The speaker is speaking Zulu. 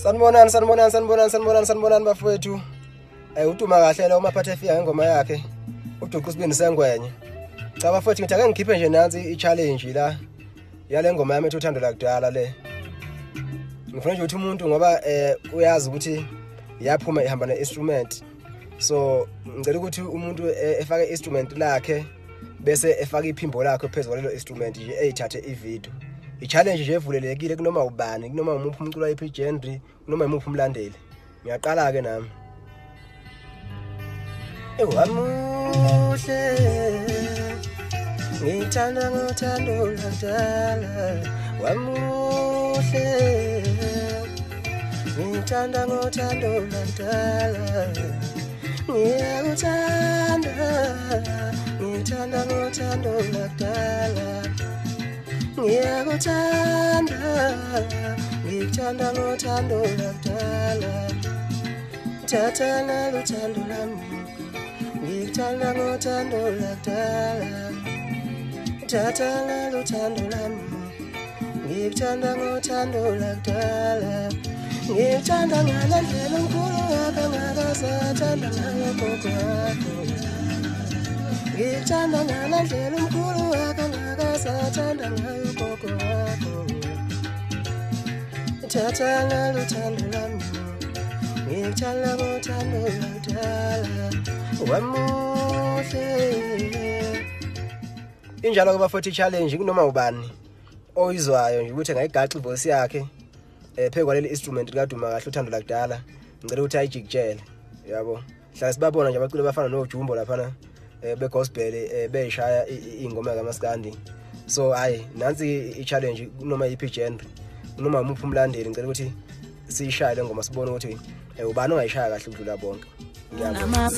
Sanibonani bafowethu. uDumakahle lo maphathe efika ngengoma yakhe. Uduqa usibindi sengwenye. Cha bafowethu ngithi ake ngikhiphe nje nansi i-challenge la. Yale ngoma yami uthando lwakdala le. Ngifuna nje ukuthi umuntu ngoba uyazi ukuthi yaphuma ihamba ne-instrument. So ngicela ukuthi umuntu efake i-instrument lakhe bese efaka iphimbo lakhe phezulu kwalelo instrument nje eyithathe i-video. I-challenge nje evulelekile kunoma ubani, kunoma umuphi umculo wayiphi genre, kunoma umuphi umlandeli. Ngiyaqala ke nami. Wamuhle ngithanda ngothando lwakdala. Wamuhle ngithanda ngothando lwakdala. Ngiyakuthanda ngithanda ngothando lwakdala. Ngiyakuthanda ngithanda ngothando lwakdala. Thatha uthando lami ngithanda ngothando lwakdala. Thatha uthando lami ngithanda ngothando lwakdala. Ngithanda ngalandlela umkhulu wakhe ngakasathanda ngayo gogo wakho. Ngithanda ngalandlela umkhulu wakhe ngakasathanda ngayo gogo wakho. Thatha uthando lami ngithanda ngothando lwakdala. Wamuhle injalo kuba futhi challenge kunoma ubani oyizwayo nje ukuthi ngayigaxa ivoice yakhe phekwa leli instrument likaDumakahle uthando lwakdala. Ngicela ukuthi ayijikjele yabo. Hlala sibabona nje abaculi bafana noJumbo lapha begospel beyishaya ingoma kaMaskandi. So hayi nansi i-challenge kunoma yiphi genre, kunoma umuphi umlandeli ngicela ukuthi siyishaye le ngoma sibone ukuthi ubani ongayishaya kahle ukudlula bonke. Ngiyabonga.